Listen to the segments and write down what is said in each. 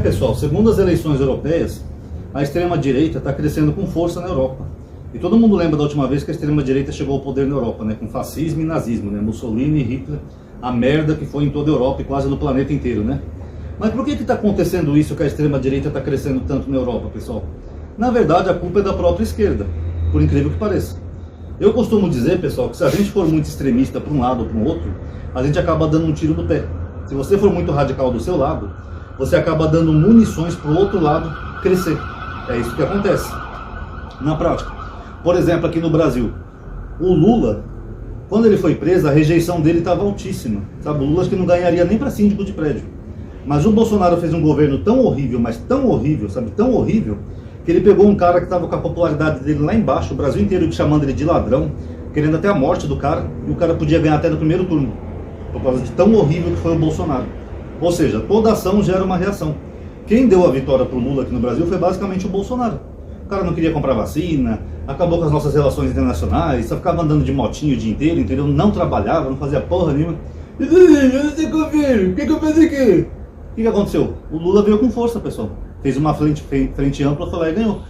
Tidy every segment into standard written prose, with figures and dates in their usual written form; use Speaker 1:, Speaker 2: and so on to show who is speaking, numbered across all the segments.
Speaker 1: Pessoal, segundo as eleições europeias, a extrema-direita está crescendo com força na Europa. E todo mundo lembra da última vez que a extrema-direita chegou ao poder na Europa, né? Com fascismo e nazismo, né? Mussolini e Hitler, a merda que foi em toda a Europa e quase no planeta inteiro, né? Mas por que está acontecendo isso, que a extrema-direita está crescendo tanto na Europa, pessoal? Na verdade, a culpa é da própria esquerda, por incrível que pareça. Eu costumo dizer, pessoal, que se a gente for muito extremista para um lado ou para o outro, a gente acaba dando um tiro no pé. Se você for muito radical do seu lado, você acaba dando munições para o outro lado crescer. É isso que acontece na prática. Por exemplo, aqui no Brasil, o Lula, quando ele foi preso, a rejeição dele estava altíssima. Sabe? O Lula acho que não ganharia nem para síndico de prédio. Mas o Bolsonaro fez um governo tão horrível, mas tão horrível, sabe? Tão horrível, que ele pegou um cara que estava com a popularidade dele lá embaixo, o Brasil inteiro chamando ele de ladrão, querendo até a morte do cara, e o cara podia ganhar até no primeiro turno, por causa de tão horrível que foi o Bolsonaro. Ou seja, toda ação gera uma reação. Quem deu a vitória para o Lula aqui no Brasil foi basicamente o Bolsonaro. O cara não queria comprar vacina, acabou com as nossas relações internacionais, só ficava andando de motinho o dia inteiro, entendeu? Não trabalhava, não fazia porra nenhuma. Eu não sei governo, o que eu faço aqui? O que aconteceu? O Lula veio com força, pessoal. Fez uma frente ampla, foi lá e ganhou.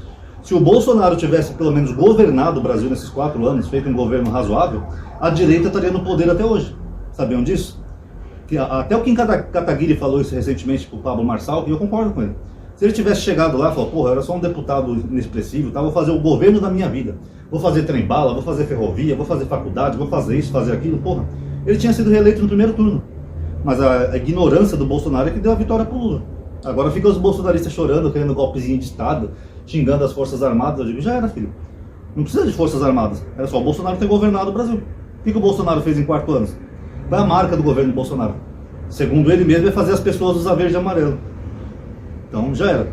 Speaker 1: Se o Bolsonaro tivesse pelo menos governado o Brasil nesses 4 anos, feito um governo razoável, a direita estaria no poder até hoje. Sabiam disso? Que até o Kim Kataguiri falou isso recentemente para o Pablo Marçal, e eu concordo com ele. Se ele tivesse chegado lá e falado, porra, eu era só um deputado inexpressivo, tá? Vou fazer o governo da minha vida. Vou fazer trem-bala, vou fazer ferrovia, vou fazer faculdade, vou fazer isso, fazer aquilo, porra. Ele tinha sido reeleito no primeiro turno. Mas a ignorância do Bolsonaro é que deu a vitória pro Lula. Agora fica os bolsonaristas chorando, querendo golpezinho de Estado, xingando as Forças Armadas. Eu digo, já era, filho. Não precisa de Forças Armadas. Era só o Bolsonaro ter governado o Brasil. O que o Bolsonaro fez em 4 anos? Qual é a marca do governo do Bolsonaro? Segundo ele mesmo, é fazer as pessoas usar verde e amarelo. Então já era.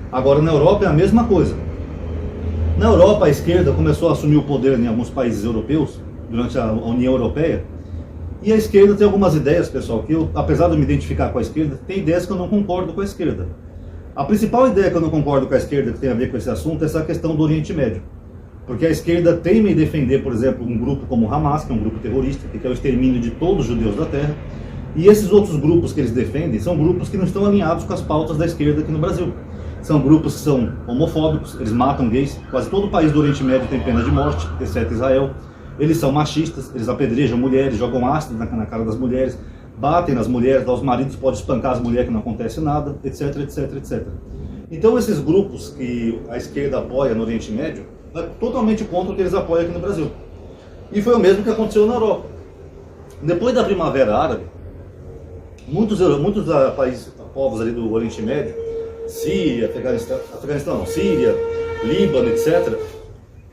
Speaker 1: Agora na Europa é a mesma coisa. Na Europa a esquerda começou a assumir o poder em alguns países europeus, durante a União Europeia. E a esquerda tem algumas ideias, pessoal, que eu, apesar de eu me identificar com a esquerda, tem ideias que eu não concordo com a esquerda. A principal ideia que eu não concordo com a esquerda, que tem a ver com esse assunto, é essa questão do Oriente Médio. Porque a esquerda teima em defender, por exemplo, um grupo como o Hamas, que é um grupo terrorista, que quer o extermínio de todos os judeus da Terra. E esses outros grupos que eles defendem são grupos que não estão alinhados com as pautas da esquerda aqui no Brasil. São grupos que são homofóbicos, eles matam gays. Quase todo o país do Oriente Médio tem pena de morte, exceto Israel. Eles são machistas, eles apedrejam mulheres, jogam ácido na cara das mulheres, batem nas mulheres, os maridos podem espancar as mulheres que não acontece nada, etc, etc, etc. Então esses grupos que a esquerda apoia no Oriente Médio, é totalmente contra o que eles apoiam aqui no Brasil. E foi o mesmo que aconteceu na Europa. Depois da Primavera Árabe, muitos países, povos ali do Oriente Médio, Síria, Síria, Líbano, etc.,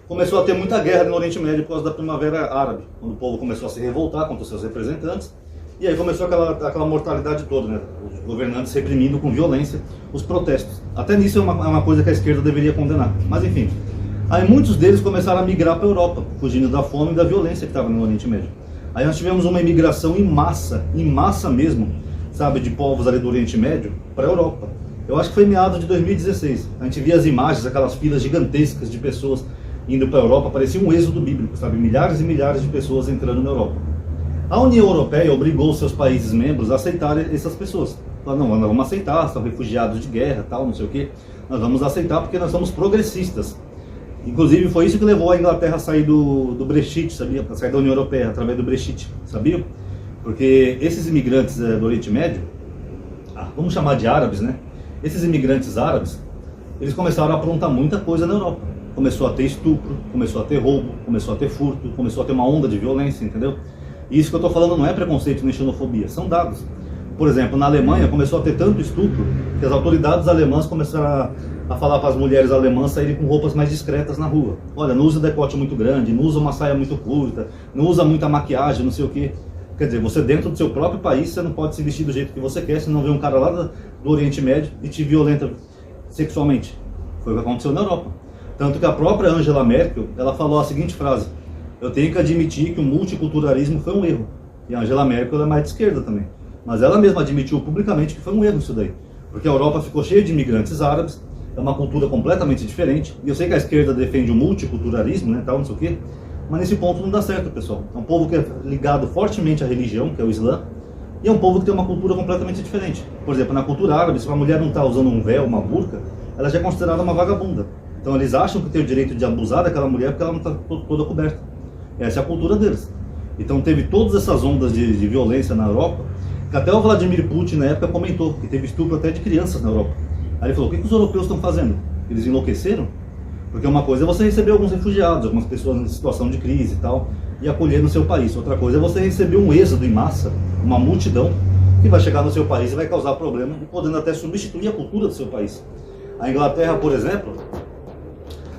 Speaker 1: começou a ter muita guerra no Oriente Médio por causa da Primavera Árabe, quando o povo começou a se revoltar contra os seus representantes, e aí começou aquela mortalidade toda, né? Os governantes reprimindo com violência os protestos. Até nisso é uma coisa que a esquerda deveria condenar, mas enfim. Aí muitos deles começaram a migrar para a Europa, fugindo da fome e da violência que estava no Oriente Médio. Aí nós tivemos uma imigração em massa mesmo, sabe, de povos ali do Oriente Médio para a Europa. Eu acho que foi em meados de 2016. A gente via as imagens, aquelas filas gigantescas de pessoas indo para a Europa, parecia um êxodo bíblico, sabe, milhares e milhares de pessoas entrando na Europa. A União Europeia obrigou seus países membros a aceitarem essas pessoas. Falaram, não, nós vamos aceitar, são refugiados de guerra, tal, não sei o quê. Nós vamos aceitar porque nós somos progressistas. Inclusive foi isso que levou a Inglaterra a sair do Brexit, sabia? Para sair da União Europeia, através do Brexit, sabia? Porque esses imigrantes do Oriente Médio, vamos chamar de árabes, né? Esses imigrantes árabes, eles começaram a aprontar muita coisa na Europa. Começou a ter estupro, começou a ter roubo, começou a ter furto, começou a ter uma onda de violência, entendeu? E isso que eu estou falando não é preconceito nem xenofobia, são dados. Por exemplo, na Alemanha começou a ter tanto estupro que as autoridades alemãs começaram a falar para as mulheres alemãs saírem com roupas mais discretas na rua. Olha, não usa decote muito grande, não usa uma saia muito curta, não usa muita maquiagem, não sei o quê. Quer dizer, você dentro do seu próprio país, você não pode se vestir do jeito que você quer, senão vê um cara lá do Oriente Médio e te violenta sexualmente. Foi o que aconteceu na Europa. Tanto que a própria Angela Merkel, ela falou a seguinte frase: eu tenho que admitir que o multiculturalismo foi um erro. E a Angela Merkel é mais de esquerda também. Mas ela mesma admitiu publicamente que foi um erro isso daí. Porque a Europa ficou cheia de imigrantes árabes, é uma cultura completamente diferente. E eu sei que a esquerda defende o multiculturalismo, né, tal, não sei o quê. Mas nesse ponto não dá certo, pessoal. É um povo que é ligado fortemente à religião, que é o Islã. E é um povo que tem uma cultura completamente diferente. Por exemplo, na cultura árabe, se uma mulher não está usando um véu, uma burca, ela já é considerada uma vagabunda. Então eles acham que tem o direito de abusar daquela mulher porque ela não está toda coberta. Essa é a cultura deles. Então teve todas essas ondas de violência na Europa, que até o Vladimir Putin na época comentou, que teve estupro até de crianças na Europa. Aí ele falou, o que os europeus estão fazendo? Eles enlouqueceram? Porque uma coisa é você receber alguns refugiados, algumas pessoas em situação de crise e tal, e acolher no seu país. Outra coisa é você receber um êxodo em massa, uma multidão, que vai chegar no seu país e vai causar problema, e podendo até substituir a cultura do seu país. A Inglaterra, por exemplo,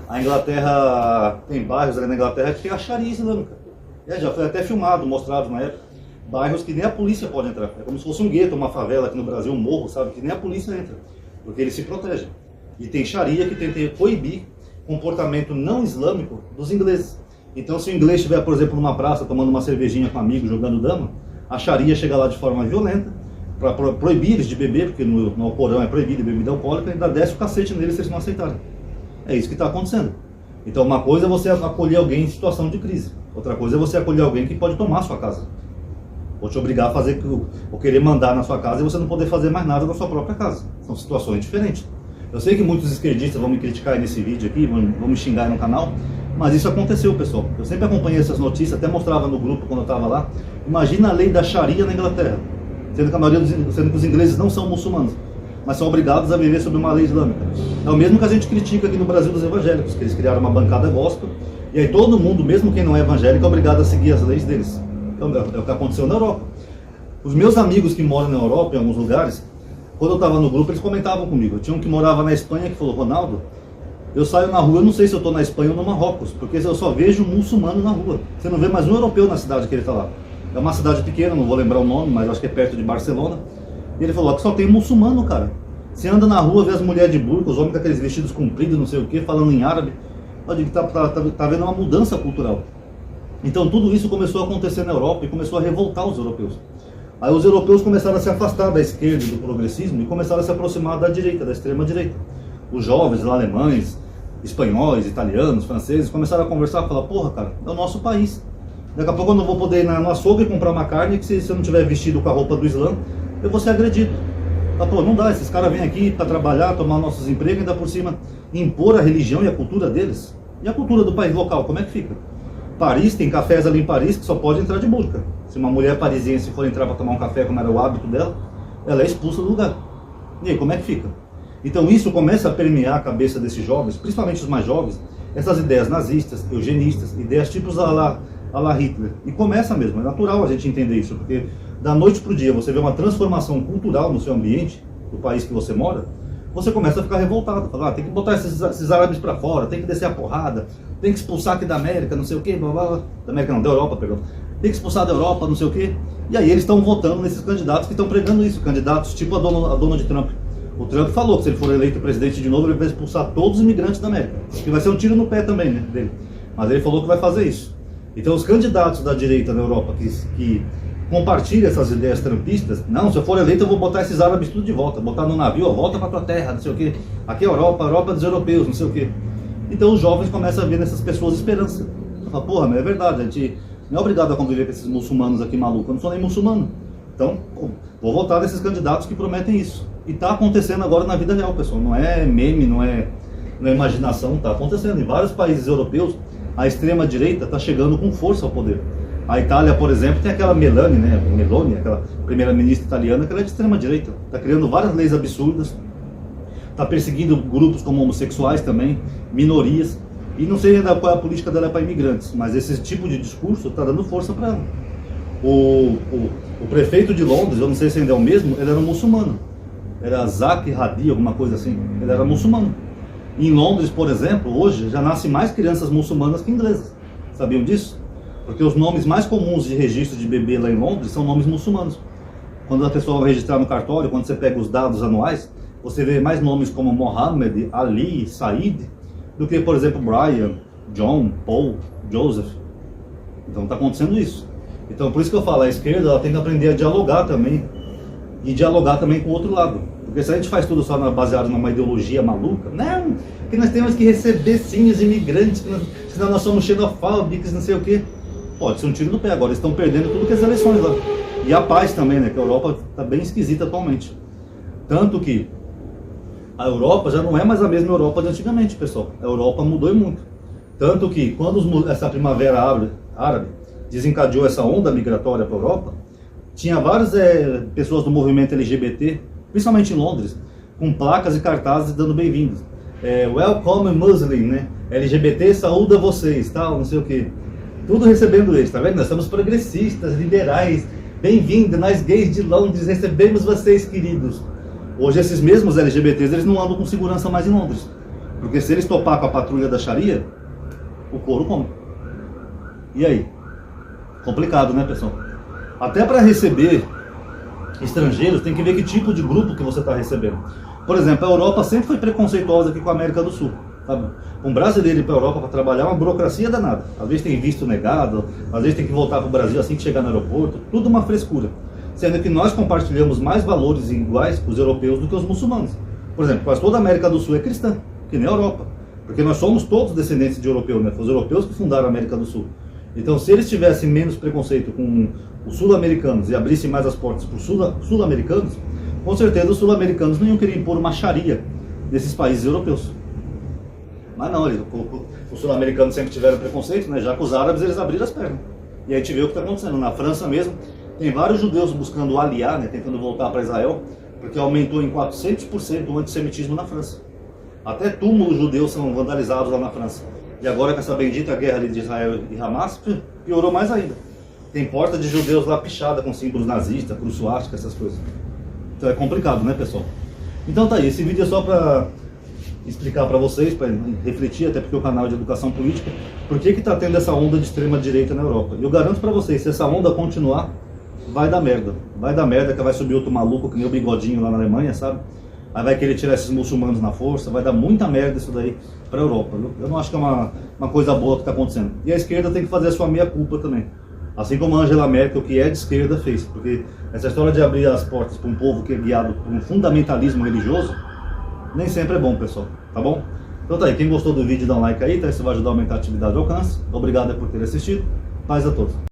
Speaker 1: a Inglaterra tem bairros ali na Inglaterra que tem a Sharia islâmica. Já foi até filmado, mostrado na época. Bairros que nem a polícia pode entrar. É como se fosse um gueto, uma favela aqui no Brasil, um morro, sabe? Que nem a polícia entra. Porque eles se protegem. E tem Sharia que tenta coibir comportamento não islâmico dos ingleses. Então se o inglês estiver, por exemplo, numa praça tomando uma cervejinha com um amigo, jogando dama, a Sharia chega lá de forma violenta para proibir eles de beber, porque no Corão é proibido bebida alcoólica, e ainda desce o cacete neles se eles não aceitarem. É isso que está acontecendo. Então uma coisa é você acolher alguém em situação de crise. Outra coisa é você acolher alguém que pode tomar a sua casa. Ou te obrigar a fazer, ou querer mandar na sua casa e você não poder fazer mais nada na sua própria casa. São situações diferentes. Eu sei que muitos esquerdistas vão me criticar nesse vídeo aqui, vão me xingar no canal, mas isso aconteceu, pessoal. Eu sempre acompanhei essas notícias, até mostrava no grupo quando eu estava lá. Imagina a lei da Sharia na Inglaterra, sendo que os ingleses não são muçulmanos, mas são obrigados a viver sob uma lei islâmica. É o mesmo que a gente critica aqui no Brasil dos evangélicos, que eles criaram uma bancada gospel, e aí todo mundo, mesmo quem não é evangélico, é obrigado a seguir as leis deles. Então é o que aconteceu na Europa. Os meus amigos que moram na Europa, em alguns lugares, quando eu estava no grupo, eles comentavam comigo. Tinha um que morava na Espanha que falou, Ronaldo, eu saio na rua, eu não sei se eu estou na Espanha ou no Marrocos, porque eu só vejo um muçulmano na rua. Você não vê mais um europeu na cidade que ele está lá. É uma cidade pequena, não vou lembrar o nome, mas acho que é perto de Barcelona. E ele falou que só tem muçulmano, cara. Você anda na rua, vê as mulheres de burca, os homens com aqueles vestidos compridos, não sei o que, falando em árabe. Eu digo que tá vendo uma mudança cultural. Então tudo isso começou a acontecer na Europa e começou a revoltar os europeus. Aí os europeus começaram a se afastar da esquerda e do progressismo e começaram a se aproximar da direita, da extrema direita. Os jovens, os alemães, espanhóis, italianos, franceses, começaram a conversar e falar, porra, cara, é o nosso país. Daqui a pouco eu não vou poder ir no açougue e comprar uma carne que se eu não tiver vestido com a roupa do Islã, eu vou ser agredido. Pô, não dá, esses caras vêm aqui para trabalhar, tomar nossos empregos e ainda por cima impor a religião e a cultura deles. E a cultura do país local, como é que fica? Paris, tem cafés ali em Paris que só pode entrar de burca. Se uma mulher parisiense for entrar para tomar um café, como era o hábito dela, ela é expulsa do lugar. E aí, como é que fica? Então isso começa a permear a cabeça desses jovens, principalmente os mais jovens, essas ideias nazistas, eugenistas, ideias tipos a la Hitler. E começa mesmo, é natural a gente entender isso, porque da noite para o dia você vê uma transformação cultural no seu ambiente, no país que você mora, você começa a ficar revoltado, falar, tem que botar esses árabes para fora, tem que descer a porrada, tem que expulsar aqui da América, não sei o que, blá, blá, blá. Da América não, da Europa, perdão. Tem que expulsar da Europa, não sei o que. E aí eles estão votando nesses candidatos que estão pregando isso, candidatos tipo a Donald Trump. O Trump falou que se ele for eleito presidente de novo, ele vai expulsar todos os imigrantes da América. Que vai ser um tiro no pé também, né, dele. Mas ele falou que vai fazer isso. Então os candidatos da direita na Europa que compartilham essas ideias trumpistas, não, se eu for eleito eu vou botar esses árabes tudo de volta, botar no navio, ó, volta para tua terra, não sei o que. Aqui é a Europa dos europeus, não sei o que. Então os jovens começam a ver nessas pessoas esperança. Fala, porra, mas é verdade, a gente não é obrigado a conviver com esses muçulmanos aqui malucos, eu não sou nem muçulmano. Então, pô, vou votar nesses candidatos que prometem isso. E está acontecendo agora na vida real, pessoal. Não é meme, não é imaginação, está acontecendo. Em vários países europeus, a extrema-direita está chegando com força ao poder. A Itália, por exemplo, tem aquela Meloni, né? Meloni, aquela primeira-ministra italiana, que ela é de extrema-direita. Está criando várias leis absurdas, está perseguindo grupos como homossexuais também, minorias. E não sei ainda qual é a política dela para imigrantes, mas esse tipo de discurso está dando força para ela. O prefeito de Londres, eu não sei se ainda é o mesmo, ele era um muçulmano. Era Zac Hadi, alguma coisa assim. Ele era muçulmano. Em Londres, por exemplo, hoje já nascem mais crianças muçulmanas que inglesas. Sabiam disso? Porque os nomes mais comuns de registro de bebê lá em Londres são nomes muçulmanos. Quando a pessoa vai registrar no cartório, quando você pega os dados anuais, você vê mais nomes como Mohammed, Ali, Said, do que, por exemplo, Brian, John, Paul, Joseph. Então está acontecendo isso. Então por isso que eu falo, a esquerda ela tem que aprender a dialogar também. E dialogar também com o outro lado. Porque se a gente faz tudo só baseado numa ideologia maluca, não, que nós temos que receber sim os imigrantes, senão nós somos xenofóbicos, não sei o quê. Pode ser um tiro no pé agora, eles estão perdendo tudo que as eleições lá. E a paz também, né? Que a Europa está bem esquisita atualmente. Tanto que a Europa já não é mais a mesma Europa de antigamente, pessoal. A Europa mudou e muito. Tanto que quando essa primavera árabe desencadeou essa onda migratória para a Europa, tinha várias pessoas do movimento LGBT, principalmente em Londres, com placas e cartazes dando bem-vindos. Welcome Muslim, né? LGBT saúda vocês, tal, não sei o que. Tudo recebendo eles, tá vendo? Nós somos progressistas, liberais, bem-vindo, nós gays de Londres, recebemos vocês, queridos. Hoje esses mesmos LGBTs, eles não andam com segurança mais em Londres. Porque se eles topar com a patrulha da Sharia, o couro come. E aí? Complicado, né, pessoal? Até para receber estrangeiros, tem que ver que tipo de grupo que você está recebendo. Por exemplo, a Europa sempre foi preconceituosa aqui com a América do Sul. Sabe? Um brasileiro ir para a Europa para trabalhar é uma burocracia danada. Às vezes tem visto negado, às vezes tem que voltar para o Brasil assim que chegar no aeroporto. Tudo uma frescura. Sendo que nós compartilhamos mais valores iguais com os europeus do que os muçulmanos. Por exemplo, quase toda a América do Sul é cristã, que nem a Europa. Porque nós somos todos descendentes de europeus, né? Foi os europeus que fundaram a América do Sul. Então, se eles tivessem menos preconceito com os sul-americanos e abrissem mais as portas para os sul-americanos, com certeza os sul-americanos não iam querer impor uma sharia nesses países europeus. Mas não, os sul-americanos sempre tiveram preconceito, né? Já que os árabes eles abriram as pernas. E aí a gente vê o que está acontecendo. Na França mesmo, tem vários judeus buscando aliar, né? Tentando voltar para Israel, porque aumentou em 400% o antissemitismo na França. Até túmulos judeus são vandalizados lá na França. E agora com essa bendita guerra ali de Israel e Hamas, piorou mais ainda. Tem porta de judeus lá pichada com símbolos nazistas, cruz suástica, essas coisas. Então é complicado, né, pessoal? Então tá aí, esse vídeo é só para explicar para vocês, para refletir, até porque o canal é de educação política, por que está tendo essa onda de extrema direita na Europa. E eu garanto para vocês, se essa onda continuar, vai dar merda. Vai dar merda, que vai subir outro maluco que nem o Bigodinho lá na Alemanha, sabe? Aí vai querer tirar esses muçulmanos na força, vai dar muita merda isso daí para a Europa, viu? Eu não acho que é uma coisa boa que está acontecendo. E a esquerda tem que fazer a sua meia-culpa também. Assim como a Angela Merkel, que é de esquerda, fez. Porque essa história de abrir as portas para um povo que é guiado por um fundamentalismo religioso, nem sempre é bom, pessoal. Tá bom? Então tá aí, quem gostou do vídeo dá um like aí, tá? Isso vai ajudar a aumentar a atividade do alcance. Obrigado por ter assistido. Paz a todos.